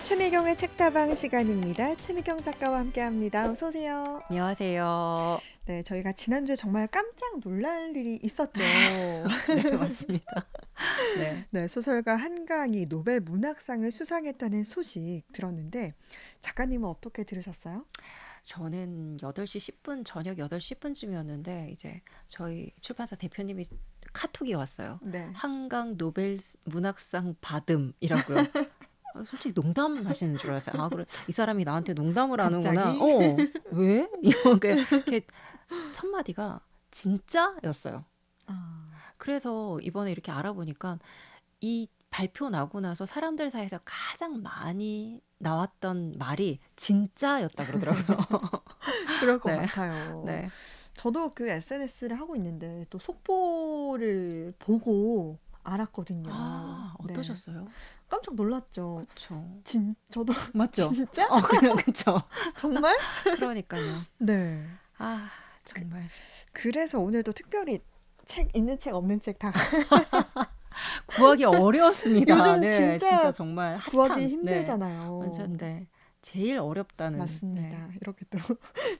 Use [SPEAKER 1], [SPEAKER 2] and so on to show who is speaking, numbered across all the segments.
[SPEAKER 1] 최미경의 책다방 시간입니다. 최미경 작가와 함께합니다. 어서 오세요.
[SPEAKER 2] 안녕하세요.
[SPEAKER 1] 네, 저희가 지난주에 정말 깜짝 놀랄 일이 있었죠.
[SPEAKER 2] 네, 맞습니다. 네.
[SPEAKER 1] 네, 소설가 한강이 노벨 문학상을 수상했다는 소식 들었는데 작가님은 어떻게 들으셨어요?
[SPEAKER 2] 저는 8시 10분, 저녁 8시 10분쯤이었는데, 이제 저희 출판사 대표님이 카톡이 왔어요.
[SPEAKER 1] 네,
[SPEAKER 2] 한강 노벨 문학상 받음이라고요. 솔직히 농담하시는 줄 알았어요. 아, 그래. 이 사람이 나한테 농담을 하는구나.
[SPEAKER 1] 갑자기?
[SPEAKER 2] 왜? 이렇게 첫 마디가 진짜였어요.
[SPEAKER 1] 아,
[SPEAKER 2] 그래서 이번에 이렇게 알아보니까 이 발표 나고 나서 사람들 사이에서 가장 많이 나왔던 말이 진짜였다 그러더라고요.
[SPEAKER 1] 그럴 것
[SPEAKER 2] 네,
[SPEAKER 1] 같아요.
[SPEAKER 2] 네.
[SPEAKER 1] 저도 그 SNS를 하고 있는데 또 속보를 보고 알았거든요.
[SPEAKER 2] 아,
[SPEAKER 1] 네,
[SPEAKER 2] 어떠셨어요?
[SPEAKER 1] 깜짝 놀랐죠.
[SPEAKER 2] 그쵸.
[SPEAKER 1] 저도
[SPEAKER 2] 맞죠?
[SPEAKER 1] 진짜?
[SPEAKER 2] 그쵸.
[SPEAKER 1] 정말?
[SPEAKER 2] 그러니까요.
[SPEAKER 1] 네.
[SPEAKER 2] 아,
[SPEAKER 1] 그,
[SPEAKER 2] 정말.
[SPEAKER 1] 그래서 오늘도 특별히 책 있는 책 없는 책 다
[SPEAKER 2] 구하기 어려웠습니다.
[SPEAKER 1] 요즘
[SPEAKER 2] 네, 진짜
[SPEAKER 1] 진짜
[SPEAKER 2] 정말
[SPEAKER 1] 구하기
[SPEAKER 2] 핫한. 네,
[SPEAKER 1] 힘들잖아요.
[SPEAKER 2] 완전, 네. 제일 어렵다는. 네,
[SPEAKER 1] 맞습니다. 이렇게 또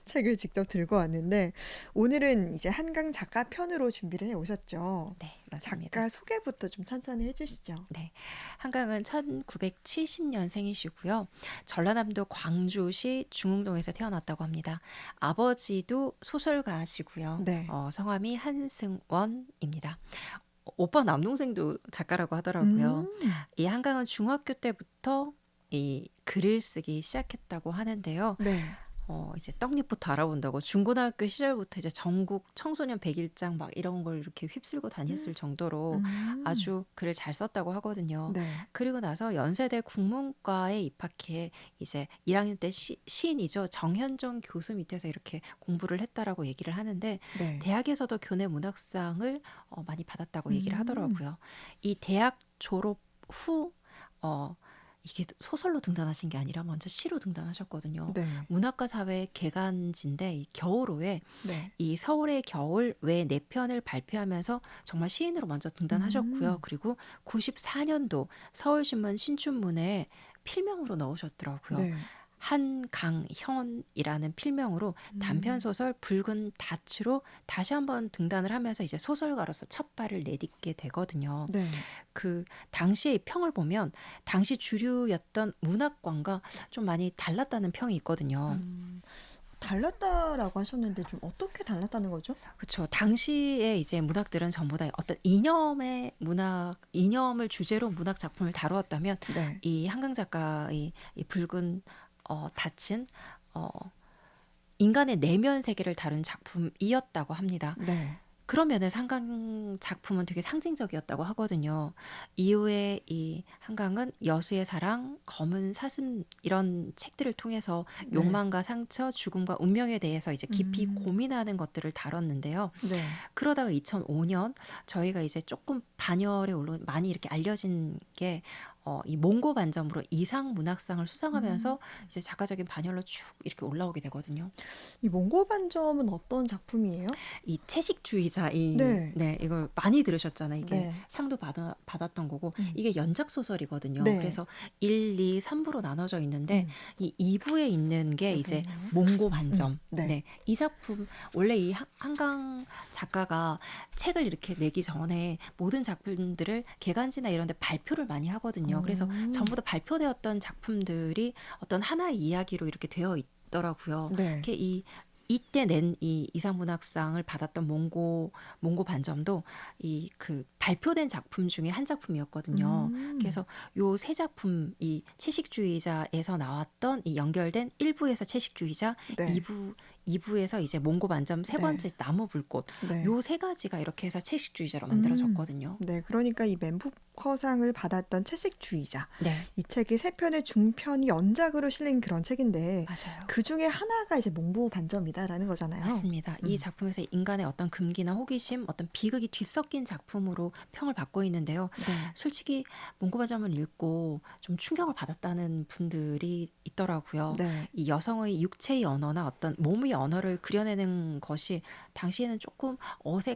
[SPEAKER 1] 책을 직접 들고 왔는데 오늘은 이제 한강 작가 편으로 준비를 해 오셨죠.
[SPEAKER 2] 네, 맞습니다.
[SPEAKER 1] 작가 소개부터 좀 천천히 해주시죠.
[SPEAKER 2] 네. 한강은 1970년생이시고요. 전라남도 광주시 중흥동에서 태어났다고 합니다. 아버지도 소설가시고요.
[SPEAKER 1] 네.
[SPEAKER 2] 성함이 한승원입니다. 오빠 남동생도 작가라고 하더라고요.
[SPEAKER 1] 음,
[SPEAKER 2] 이 한강은 중학교 때부터 이 글을 쓰기 시작했다고 하는데요.
[SPEAKER 1] 네.
[SPEAKER 2] 이제 떡잎부터 알아본다고 중고등학교 시절부터 이제 전국 청소년 백일장 막 이런 걸 이렇게 휩쓸고 다녔을 정도로
[SPEAKER 1] 음,
[SPEAKER 2] 아주 글을 잘 썼다고 하거든요.
[SPEAKER 1] 네.
[SPEAKER 2] 그리고 나서 연세대 국문과에 입학해 이제 1학년 때 시인이죠. 정현정 교수 밑에서 이렇게 공부를 했다라고 얘기를 하는데
[SPEAKER 1] 네.
[SPEAKER 2] 대학에서도 교내 문학상을 많이 받았다고 얘기를
[SPEAKER 1] 음,
[SPEAKER 2] 하더라고요. 이 대학 졸업 후 어, 이게 소설로 등단하신 게 아니라 먼저 시로 등단하셨거든요.
[SPEAKER 1] 네.
[SPEAKER 2] 문학과 사회 개간지인데 이 겨울호에
[SPEAKER 1] 네.
[SPEAKER 2] 이 서울의 겨울 외 4편을 발표하면서 정말 시인으로 먼저 등단하셨고요.
[SPEAKER 1] 음,
[SPEAKER 2] 그리고 94년도 서울신문 신춘문예에 필명으로 넣으셨더라고요.
[SPEAKER 1] 네.
[SPEAKER 2] 한강현이라는 필명으로 단편
[SPEAKER 1] 음,
[SPEAKER 2] 소설 붉은 닻으로 다시 한번 등단을 하면서 이제 소설가로서 첫 발을 내딛게 되거든요.
[SPEAKER 1] 네.
[SPEAKER 2] 그 당시의 평을 보면 당시 주류였던 문학관과 좀 많이 달랐다는 평이 있거든요.
[SPEAKER 1] 음, 달랐다라고 하셨는데 좀 어떻게 달랐다는 거죠?
[SPEAKER 2] 그렇죠. 당시에 이제 문학들은 전부 다 어떤 이념의 문학, 이념을 주제로 문학 작품을 다루었다면
[SPEAKER 1] 네.
[SPEAKER 2] 이 한강 작가의 이 붉은 닫힌 어, 인간의 내면 세계를 다룬 작품이었다고 합니다.
[SPEAKER 1] 네.
[SPEAKER 2] 그런 면에서 한강 작품은 되게 상징적이었다고 하거든요. 이후에 이 한강은 여수의 사랑, 검은 사슴 이런 책들을 통해서
[SPEAKER 1] 네.
[SPEAKER 2] 욕망과 상처, 죽음과 운명에 대해서 이제 깊이
[SPEAKER 1] 음,
[SPEAKER 2] 고민하는 것들을 다뤘는데요.
[SPEAKER 1] 네.
[SPEAKER 2] 그러다가 2005년 저희가 이제 조금 반열에 올라 많이 이렇게 알려진 게 이 몽고 반점으로 이상 문학상을
[SPEAKER 1] 음,
[SPEAKER 2] 수상하면서 이제 작가적인 반열로 쭉 이렇게 올라오게 되거든요.
[SPEAKER 1] 이 몽고반점은 어떤 작품이에요?
[SPEAKER 2] 이 채식주의자 이
[SPEAKER 1] 네.
[SPEAKER 2] 네, 이걸 많이 들으셨잖아요. 이게
[SPEAKER 1] 네.
[SPEAKER 2] 상도 받았던 거고
[SPEAKER 1] 음,
[SPEAKER 2] 이게 연작 소설이거든요.
[SPEAKER 1] 네.
[SPEAKER 2] 그래서 1, 2, 3부로 나눠져 있는데
[SPEAKER 1] 음,
[SPEAKER 2] 이 2부에 있는 게
[SPEAKER 1] 여기
[SPEAKER 2] 이제
[SPEAKER 1] 있네요.
[SPEAKER 2] 몽고 반점.
[SPEAKER 1] 네.
[SPEAKER 2] 네. 이 작품 원래 이 한강 작가가 책을 이렇게 내기 전에 모든 작품들을 개간지나 이런 데 발표를 많이 하거든요. 그래서
[SPEAKER 1] 오,
[SPEAKER 2] 전부 다 발표되었던 작품들이 어떤 하나의 이야기로 이렇게 되어 있더라고요.
[SPEAKER 1] 네.
[SPEAKER 2] 이렇게 이때 낸 이 이상문학상을 받았던 몽고 반점도 이 그 발표된 작품 중에 한 작품이었거든요.
[SPEAKER 1] 음,
[SPEAKER 2] 그래서 요 세 작품 이 채식주의자에서 나왔던 이 연결된 1부에서 채식주의자,
[SPEAKER 1] 네.
[SPEAKER 2] 2부에서 이제 몽고 반점 세
[SPEAKER 1] 네.
[SPEAKER 2] 번째 나무 불꽃
[SPEAKER 1] 네.
[SPEAKER 2] 요 세 가지가 이렇게 해서 채식주의자로
[SPEAKER 1] 음,
[SPEAKER 2] 만들어졌거든요.
[SPEAKER 1] 네. 그러니까 이 맨부커상을 받았던 채식주의자.
[SPEAKER 2] 네,
[SPEAKER 1] 이 책이 세 편의 중편이 연작으로 실린 그런 책인데
[SPEAKER 2] 맞아요.
[SPEAKER 1] 그 중에 하나가 이제 몽고반점이다라는 거잖아요.
[SPEAKER 2] 맞습니다. 이
[SPEAKER 1] 음,
[SPEAKER 2] 작품에서 인간의 어떤 금기나 호기심, 어떤 비극이 뒤섞인 작품으로 평을 받고 있는데요.
[SPEAKER 1] 네.
[SPEAKER 2] 솔직히 몽고반점을 읽고 좀 충격을 받았다는 분들이 있더라고요.
[SPEAKER 1] 네.
[SPEAKER 2] 이 여성의 육체의 언어나 어떤 몸의 언어를 그려내는 것이 당시에는 조금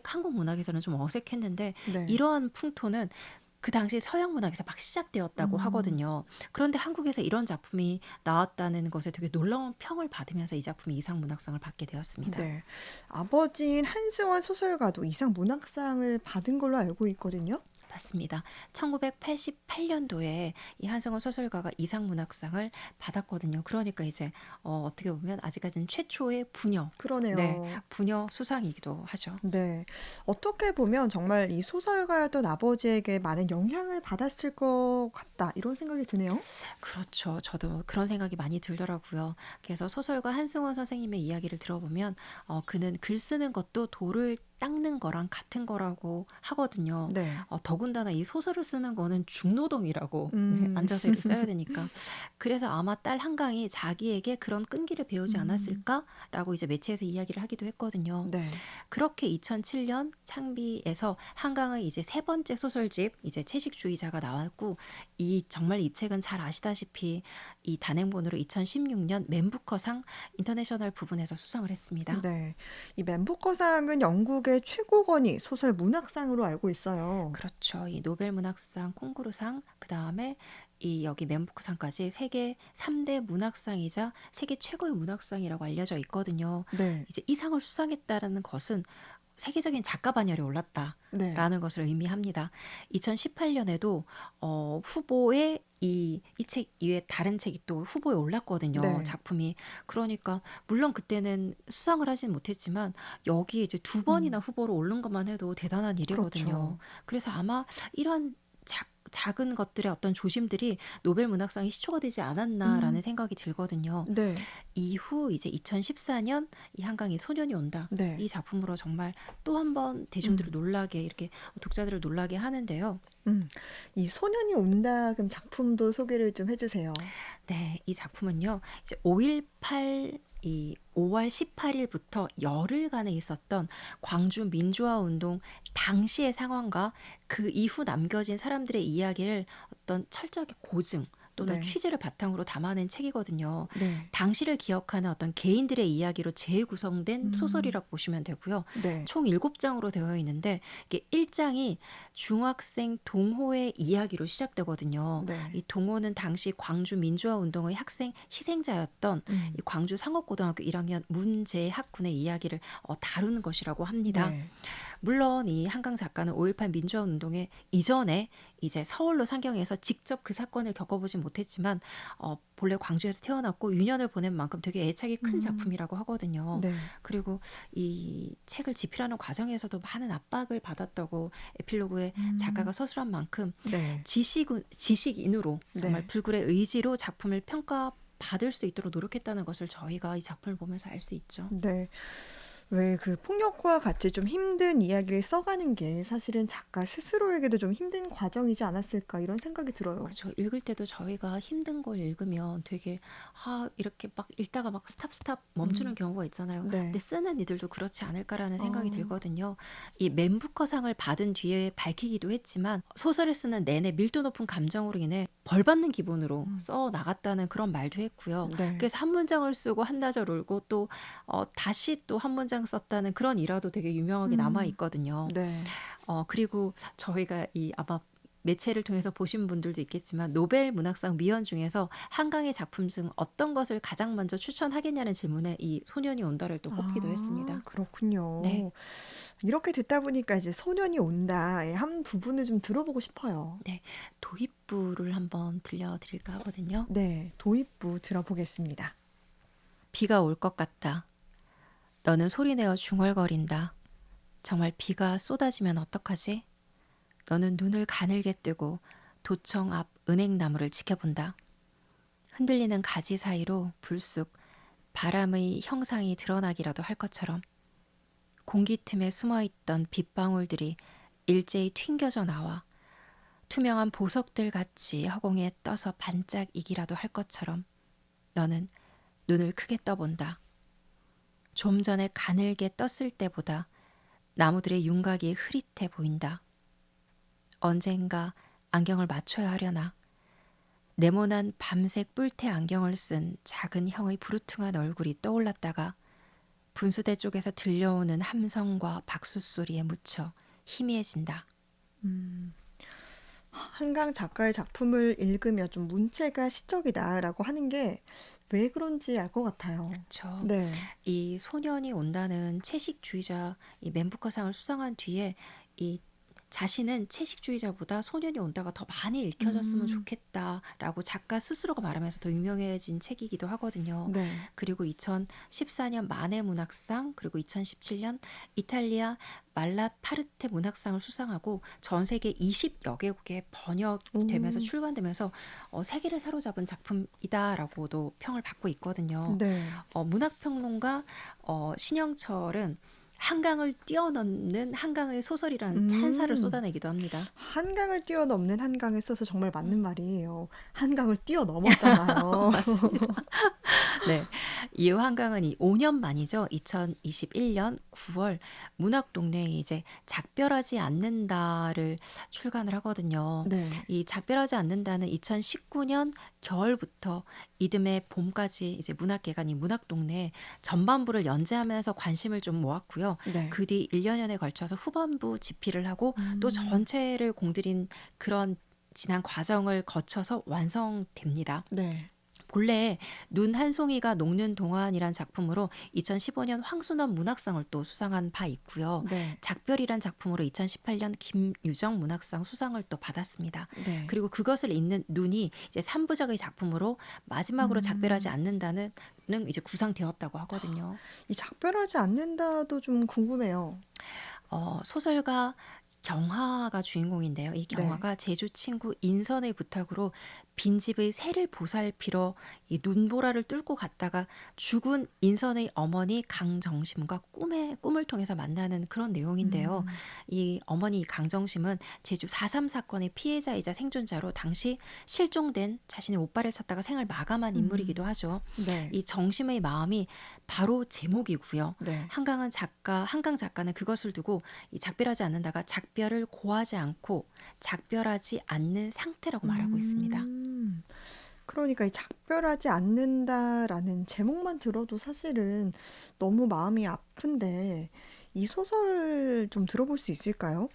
[SPEAKER 2] 한국 문학에서는 좀 어색했는데
[SPEAKER 1] 네.
[SPEAKER 2] 이러한 풍토는 그 당시 서양 문학에서 막 시작되었다고
[SPEAKER 1] 음.
[SPEAKER 2] 하거든요. 그런데 한국에서 이런 작품이 나왔다는 것에 되게 놀라운 평을 받으면서 이 작품이 이상 문학상을 받게 되었습니다.
[SPEAKER 1] 네. 아버지인 한승원 소설가도 이상 문학상을 받은 걸로 알고 있거든요.
[SPEAKER 2] 맞습니다. 1988년도에 이 한승원 소설가가 이상문학상을 받았거든요. 그러니까 이제 어떻게 보면 아직까지는 최초의 부녀, 네,
[SPEAKER 1] 그러네요.
[SPEAKER 2] 부녀 수상이기도 하죠.
[SPEAKER 1] 네. 어떻게 보면 정말 이 소설가였던 아버지에게 많은 영향을 받았을 것 같다. 이런 생각이 드네요.
[SPEAKER 2] 그렇죠. 저도 그런 생각이 많이 들더라고요. 그래서 소설가 한승원 선생님의 이야기를 들어보면 그는 글 쓰는 것도 돌을 닦는 거랑 같은 거라고 하거든요.
[SPEAKER 1] 네.
[SPEAKER 2] 더군다나 이 소설을 쓰는 거는 중노동이라고 네,
[SPEAKER 1] 음.
[SPEAKER 2] 앉아서 이렇게 써야 되니까. 그래서 아마 딸 한강이 자기에게 그런 끈기를 배우지
[SPEAKER 1] 음.
[SPEAKER 2] 않았을까라고 이제 매체에서 이야기를 하기도 했거든요.
[SPEAKER 1] 네.
[SPEAKER 2] 그렇게 2007년 창비에서 한강의 이제 세 번째 소설집 이제 채식주의자가 나왔고 정말 이 책은 잘 아시다시피 이 단행본으로 2016년 맨부커상 인터내셔널 부분에서 수상을 했습니다.
[SPEAKER 1] 네. 이 맨부커상은 영국의 최고권위 소설 문학상으로 알고 있어요.
[SPEAKER 2] 그렇죠. 이 노벨 문학상, 콩쿠르상, 그다음에 이 여기 맨부커상까지 세계 3대 문학상이자 세계 최고의 문학상이라고 알려져 있거든요.
[SPEAKER 1] 네.
[SPEAKER 2] 이제 이 상을 수상했다라는 것은 세계적인 작가 반열에
[SPEAKER 1] 네.
[SPEAKER 2] 올랐다라는 것을 의미합니다. 2018년에도 후보에 이 책 이외에 다른 책이 또 후보에 올랐거든요.
[SPEAKER 1] 네.
[SPEAKER 2] 작품이. 그러니까 물론 그때는 수상을 하진 못했지만 여기에 이제 두 번이나
[SPEAKER 1] 음.
[SPEAKER 2] 후보로 오른 것만 해도 대단한 일이거든요.
[SPEAKER 1] 그렇죠.
[SPEAKER 2] 그래서 아마 이런 작은 것들의 어떤 조심들이 노벨 문학상이 시초가 되지 않았나라는
[SPEAKER 1] 음.
[SPEAKER 2] 생각이 들거든요.
[SPEAKER 1] 네.
[SPEAKER 2] 이후 이제 2014년 이 한강의 소년이 온다.
[SPEAKER 1] 네.
[SPEAKER 2] 이 작품으로 정말 또 한 번 대중들을
[SPEAKER 1] 음.
[SPEAKER 2] 놀라게 이렇게 독자들을 놀라게 하는데요.
[SPEAKER 1] 음. 이 소년이 온다 그럼 작품도 소개를 좀 해 주세요.
[SPEAKER 2] 네, 이 작품은요. 이제 5.18 이 5월 18일부터 열흘간에 있었던 광주 민주화 운동 당시의 상황과 그 이후 남겨진 사람들의 이야기를 어떤 철저하게 고증 또는
[SPEAKER 1] 네.
[SPEAKER 2] 취재를 바탕으로 담아낸 책이거든요.
[SPEAKER 1] 네.
[SPEAKER 2] 당시를 기억하는 어떤 개인들의 이야기로 재구성된
[SPEAKER 1] 음.
[SPEAKER 2] 소설이라고 보시면 되고요.
[SPEAKER 1] 네.
[SPEAKER 2] 총 7장으로 되어 있는데 이게 1장이 중학생 동호회 이야기로 시작되거든요.
[SPEAKER 1] 네.
[SPEAKER 2] 이 동호는 당시 광주 민주화 운동의 학생 희생자였던
[SPEAKER 1] 음.
[SPEAKER 2] 이 광주 상업고등학교 1학년 문재학 군의 이야기를 다루는 것이라고 합니다.
[SPEAKER 1] 네.
[SPEAKER 2] 물론 이 한강 작가는 5.18 민주화 운동의 이전에 이제 서울로 상경해서 직접 그 사건을 겪어보진 못했지만 본래 광주에서 태어났고 유년을 보낸 만큼 되게 애착이 큰
[SPEAKER 1] 음.
[SPEAKER 2] 작품이라고 하거든요.
[SPEAKER 1] 네.
[SPEAKER 2] 그리고 이 책을 집필하는 과정에서도 많은 압박을 받았다고 에필로그에 작가가
[SPEAKER 1] 음.
[SPEAKER 2] 서술한 만큼
[SPEAKER 1] 네.
[SPEAKER 2] 지식인으로 정말
[SPEAKER 1] 네.
[SPEAKER 2] 불굴의 의지로 작품을 평가받을 수 있도록 노력했다는 것을 저희가 이 작품을 보면서 알 수 있죠.
[SPEAKER 1] 네. 왜 그 폭력과 같이 좀 힘든 이야기를 써가는 게 사실은 작가 스스로에게도 좀 힘든 과정이지 않았을까 이런 생각이 들어요.
[SPEAKER 2] 그쵸. 읽을 때도 저희가 힘든 걸 읽으면 되게 이렇게 막 읽다가 막 스탑 멈추는
[SPEAKER 1] 음.
[SPEAKER 2] 경우가 있잖아요. 근데
[SPEAKER 1] 네.
[SPEAKER 2] 쓰는 이들도 그렇지 않을까라는 생각이
[SPEAKER 1] 어.
[SPEAKER 2] 들거든요. 이 맨부커상을 받은 뒤에 밝히기도 했지만 소설을 쓰는 내내 밀도 높은 감정으로 인해 벌 받는 기분으로
[SPEAKER 1] 음.
[SPEAKER 2] 써 나갔다는 그런 말도 했고요.
[SPEAKER 1] 네.
[SPEAKER 2] 그래서 한 문장을 쓰고 한나절 울고 또 다시 또 한 문장 썼다는 그런 일화도 되게 유명하게 남아
[SPEAKER 1] 음.
[SPEAKER 2] 있거든요.
[SPEAKER 1] 네.
[SPEAKER 2] 그리고 저희가 이 아마 매체를 통해서 보신 분들도 있겠지만 노벨 문학상 위원 중에서 한강의 작품 중 어떤 것을 가장 먼저 추천하겠냐는 질문에 이 소년이 온다를 또 꼽기도
[SPEAKER 1] 아,
[SPEAKER 2] 했습니다. 네,
[SPEAKER 1] 그렇군요. 이렇게 듣다 보니까 이제 소년이 온다의 한 부분을 좀 들어보고 싶어요.
[SPEAKER 2] 네, 도입부를 한번 들려드릴까 하거든요.
[SPEAKER 1] 네. 도입부 들어보겠습니다.
[SPEAKER 2] 비가 올 것 같다. 너는 소리내어 중얼거린다. 정말 비가 쏟아지면 어떡하지? 너는 눈을 가늘게 뜨고 도청 앞 은행나무를 지켜본다. 흔들리는 가지 사이로 불쑥 바람의 형상이 드러나기라도 할 것처럼 공기 틈에 숨어있던 빗방울들이 일제히 튕겨져 나와 투명한 보석들 같이 허공에 떠서 반짝이기라도 할 것처럼 너는 눈을 크게 떠본다. 좀 전에 가늘게 떴을 때보다 나무들의 윤곽이 흐릿해 보인다. 언젠가 안경을 맞춰야 하려나. 네모난 밤색 뿔테 안경을 쓴 작은 형의 부르퉁한 얼굴이 떠올랐다가 분수대 쪽에서 들려오는 함성과 박수 소리에 묻혀 희미해진다.
[SPEAKER 1] 음. 한강 작가의 작품을 읽으면 좀 문체가 시적이다라고 하는 게 왜 그런지 알 것 같아요.
[SPEAKER 2] 그쵸.
[SPEAKER 1] 네.
[SPEAKER 2] 이 소년이 온다는 채식주의자 이 맨부커상을 수상한 뒤에 이 자신은 채식주의자보다 소년이 온다가 더 많이 읽혀졌으면
[SPEAKER 1] 음,
[SPEAKER 2] 좋겠다라고 작가 스스로가 말하면서 더 유명해진 책이기도 하거든요.
[SPEAKER 1] 네.
[SPEAKER 2] 그리고 2014년 마네 문학상, 그리고 2017년 이탈리아 말라파르테 문학상을 수상하고 전 세계 20여 개국에 번역되면서
[SPEAKER 1] 오,
[SPEAKER 2] 출간되면서 세계를 사로잡은 작품이다라고도 평을 받고 있거든요.
[SPEAKER 1] 네.
[SPEAKER 2] 문학평론가 신영철은 한강을 뛰어넘는 한강의 소설이라는 찬사를
[SPEAKER 1] 음,
[SPEAKER 2] 쏟아내기도 합니다.
[SPEAKER 1] 한강을 뛰어넘는 한강에 써서 정말 맞는
[SPEAKER 2] 음,
[SPEAKER 1] 말이에요. 한강을 뛰어넘었잖아요.
[SPEAKER 2] 맞습니다. 네. 이후 한강은 이 5년 만이죠. 2021년 9월 문학동네에 이제 작별하지 않는다를 출간을 하거든요.
[SPEAKER 1] 네.
[SPEAKER 2] 이 작별하지 않는다는 2019년 겨울부터 이듬해 봄까지 이제 문학계가 이 문학동네에 전반부를 연재하면서 관심을 좀 모았고요.
[SPEAKER 1] 네.
[SPEAKER 2] 그 뒤 1년여에 걸쳐서 후반부 집필을 하고 또
[SPEAKER 1] 음,
[SPEAKER 2] 전체를 공들인 그런 지난 과정을 거쳐서 완성됩니다.
[SPEAKER 1] 네.
[SPEAKER 2] 본래 눈 한 송이가 녹는 동안이란 작품으로 2015년 황순원 문학상을 또 수상한 바 있고요.
[SPEAKER 1] 네.
[SPEAKER 2] 작별이란 작품으로 2018년 김유정 문학상 수상을 또 받았습니다.
[SPEAKER 1] 네.
[SPEAKER 2] 그리고 그것을 잇는 눈이 이제 3부작의 작품으로 마지막으로 작별하지
[SPEAKER 1] 음,
[SPEAKER 2] 않는다는 이제 구상되었다고 하거든요.
[SPEAKER 1] 이 작별하지 않는다도 좀 궁금해요.
[SPEAKER 2] 소설가 경화가 주인공인데요. 이
[SPEAKER 1] 네.
[SPEAKER 2] 경화가 제주 친구 인선의 부탁으로 빈집의 새를 보살피러 이 눈보라를 뚫고 갔다가 죽은 인선의 어머니 강정심과 꿈을 통해서 만나는 그런 내용인데요.
[SPEAKER 1] 음,
[SPEAKER 2] 이 어머니 강정심은 제주 4.3 사건의 피해자이자 생존자로 당시 실종된 자신의 오빠를 찾다가 생을 마감한 인물이기도
[SPEAKER 1] 음,
[SPEAKER 2] 하죠.
[SPEAKER 1] 네.
[SPEAKER 2] 이 정심의 마음이 바로 제목이고요.
[SPEAKER 1] 네.
[SPEAKER 2] 한강 작가는 그것을 두고 이 작별하지 않는다가 작별을 고하지 않고 작별하지 않는 상태라고 말하고 있습니다.
[SPEAKER 1] 음, 그러니까 이 작별하지 않는다라는 제목만 들어도 사실은 너무 마음이 아픈데 이 소설 좀 들어볼 수 있을까요?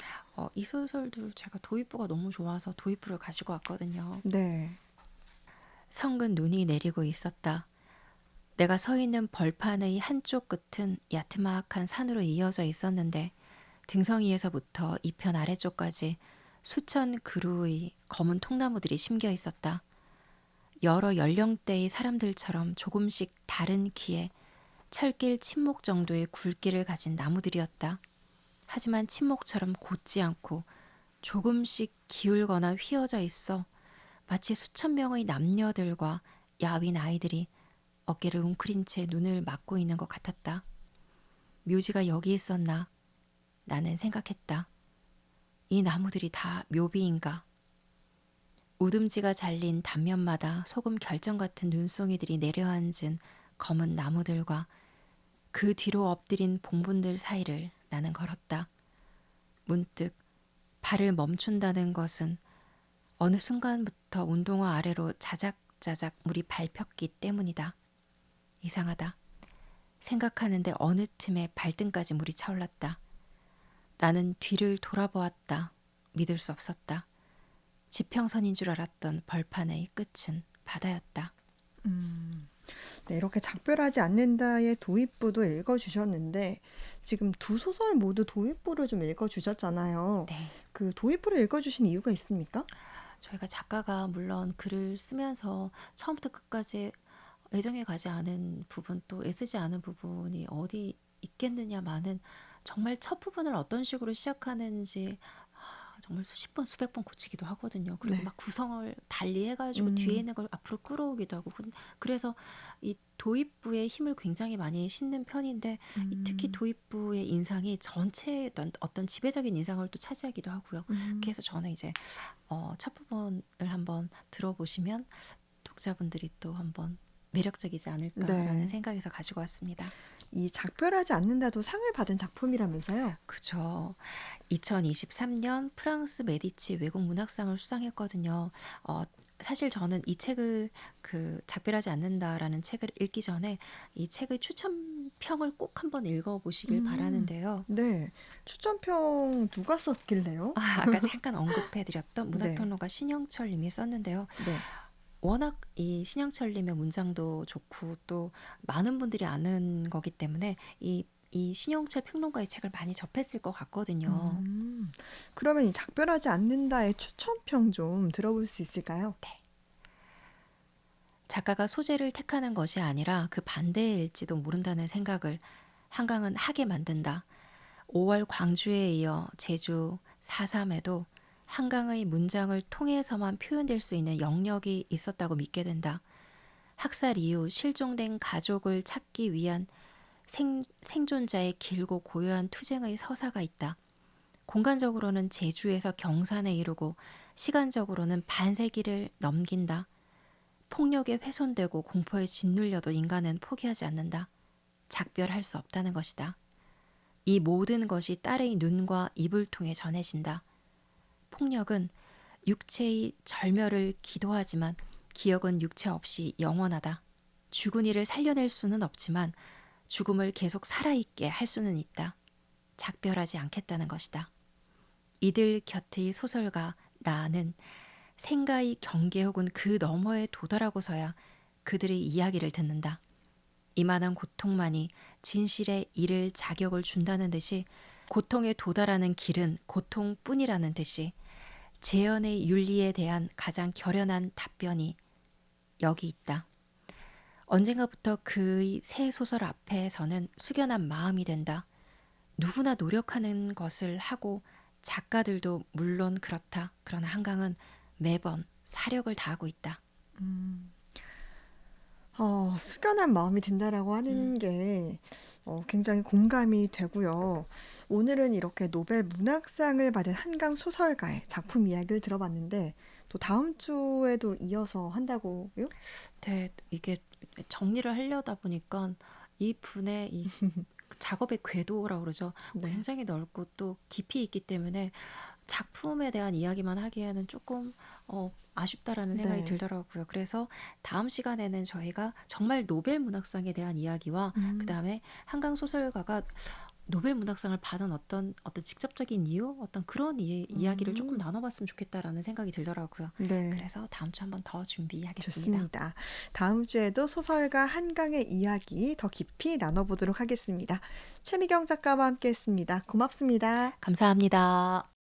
[SPEAKER 2] 이 소설도 제가 도입부가 너무 좋아서 도입부를 가지고 왔거든요.
[SPEAKER 1] 네.
[SPEAKER 2] 성근 눈이 내리고 있었다. 내가 서 있는 벌판의 한쪽 끝은 야트막한 산으로 이어져 있었는데 등성이에서부터 이편 아래쪽까지 수천 그루의 검은 통나무들이 심겨 있었다. 여러 연령대의 사람들처럼 조금씩 다른 키에 철길 침목 정도의 굵기를 가진 나무들이었다. 하지만 침목처럼 곧지 않고 조금씩 기울거나 휘어져 있어 마치 수천 명의 남녀들과 야윈 아이들이 어깨를 웅크린 채 눈을 막고 있는 것 같았다. 묘지가 여기 있었나? 나는 생각했다. 이 나무들이 다 묘비인가? 우듬지가 잘린 단면마다 소금 결정 같은 눈송이들이 내려앉은 검은 나무들과 그 뒤로 엎드린 봉분들 사이를 나는 걸었다. 문득 발을 멈춘다는 것은 어느 순간부터 운동화 아래로 자작자작 물이 밟혔기 때문이다. 이상하다. 생각하는데 어느 틈에 발등까지 물이 차올랐다. 나는 뒤를 돌아보았다. 믿을 수 없었다. 지평선인 줄 알았던 벌판의 끝은 바다였다.
[SPEAKER 1] 음, 네, 이렇게 작별하지 않는다의 도입부도 읽어주셨는데 지금 두 소설 모두 도입부를 좀 읽어주셨잖아요.
[SPEAKER 2] 네.
[SPEAKER 1] 그 도입부를 읽어주신 이유가 있습니까?
[SPEAKER 2] 저희가 작가가 물론 글을 쓰면서 처음부터 끝까지 애정에 가지 않은 부분 또 애쓰지 않은 부분이 어디 있겠느냐마는 정말 첫 부분을 어떤 식으로 시작하는지 정말 수십 번 수백 번 고치기도 하거든요. 그리고
[SPEAKER 1] 네.
[SPEAKER 2] 막 구성을 달리 해가지고 뒤에
[SPEAKER 1] 음,
[SPEAKER 2] 있는 걸 앞으로 끌어오기도 하고 그래서 이 도입부의 힘을 굉장히 많이 싣는 편인데 특히
[SPEAKER 1] 음,
[SPEAKER 2] 도입부의 인상이 전체의 어떤 지배적인 인상을 또 차지하기도 하고요.
[SPEAKER 1] 음.
[SPEAKER 2] 그래서 저는 이제 첫 부분을 한번 들어보시면 독자분들이 또 한번 매력적이지 않을까라는
[SPEAKER 1] 네.
[SPEAKER 2] 생각에서 가지고 왔습니다.
[SPEAKER 1] 이 작별하지 않는다도 상을 받은 작품이라면서요?
[SPEAKER 2] 그죠. 2023년 프랑스 메디치 외국 문학상을 수상했거든요. 어, 사실 저는 이 책을 작별하지 않는다라는 책을 읽기 전에 이 책의 추천평을 꼭 한번 읽어보시길
[SPEAKER 1] 음,
[SPEAKER 2] 바라는데요.
[SPEAKER 1] 네. 추천평 누가 썼길래요?
[SPEAKER 2] 아까 잠깐 언급해드렸던
[SPEAKER 1] 네,
[SPEAKER 2] 문학평론가 신영철 님이 썼는데요.
[SPEAKER 1] 네.
[SPEAKER 2] 워낙 이 신영철 님의 문장도 좋고 또 많은 분들이 아는 거기 때문에 이 신영철 평론가의 책을 많이 접했을 것 같거든요.
[SPEAKER 1] 음, 그러면 이 작별하지 않는다의 추천평 좀 들어볼 수 있을까요?
[SPEAKER 2] 작가가 소재를 택하는 것이 아니라 그 반대일지도 모른다는 생각을 한강은 하게 만든다. 5월 광주에 이어 제주 4.3에도 한강의 문장을 통해서만 표현될 수 있는 영역이 있었다고 믿게 된다. 학살 이후 실종된 가족을 찾기 위한 생존자의 길고 고요한 투쟁의 서사가 있다. 공간적으로는 제주에서 경산에 이르고 시간적으로는 반세기를 넘긴다. 폭력에 훼손되고 공포에 짓눌려도 인간은 포기하지 않는다. 작별할 수 없다는 것이다. 이 모든 것이 딸의 눈과 입을 통해 전해진다. 폭력은 육체의 절멸을 기도하지만 기억은 육체 없이 영원하다. 죽은 이를 살려낼 수는 없지만 죽음을 계속 살아있게 할 수는 있다. 작별하지 않겠다는 것이다. 이들 곁의 소설가 나는 생가의 경계 혹은 그 너머에 도달하고서야 그들의 이야기를 듣는다. 이만한 고통만이 진실에 이를 자격을 준다는 듯이 고통에 도달하는 길은 고통뿐이라는 듯이 재현의 윤리에 대한 가장 결연한 답변이 여기 있다. 언젠가부터 그의 새 소설 앞에서는 숙연한 마음이 된다. 누구나 노력하는 것을 하고 작가들도 물론 그렇다. 그러나 한강은 매번 사력을 다하고 있다.
[SPEAKER 1] 숙연한 마음이 든다라고 하는 게 굉장히 공감이 되고요. 오늘은 이렇게 노벨 문학상을 받은 한강 소설가의 작품 이야기를 들어봤는데 또 다음 주에도 이어서 한다고요?
[SPEAKER 2] 네, 이게 정리를 하려다 보니까 이 분의 이 작업의 궤도라고 그러죠.
[SPEAKER 1] 네.
[SPEAKER 2] 굉장히 넓고 또 깊이 있기 때문에 작품에 대한 이야기만 하기에는 조금 아쉽다라는 생각이
[SPEAKER 1] 네.
[SPEAKER 2] 들더라고요. 그래서 다음 시간에는 저희가 정말 노벨 문학상에 대한 이야기와
[SPEAKER 1] 음,
[SPEAKER 2] 그다음에 한강 소설가가 노벨 문학상을 받은 어떤 직접적인 이유, 어떤 그런 이야기를 조금
[SPEAKER 1] 음,
[SPEAKER 2] 나눠봤으면 좋겠다라는 생각이 들더라고요.
[SPEAKER 1] 네.
[SPEAKER 2] 그래서 다음 주 한번 더 준비하겠습니다.
[SPEAKER 1] 좋습니다. 다음 주에도 소설가 한강의 이야기 더 깊이 나눠보도록 하겠습니다. 최미경 작가와 함께 했습니다. 고맙습니다.
[SPEAKER 2] 감사합니다.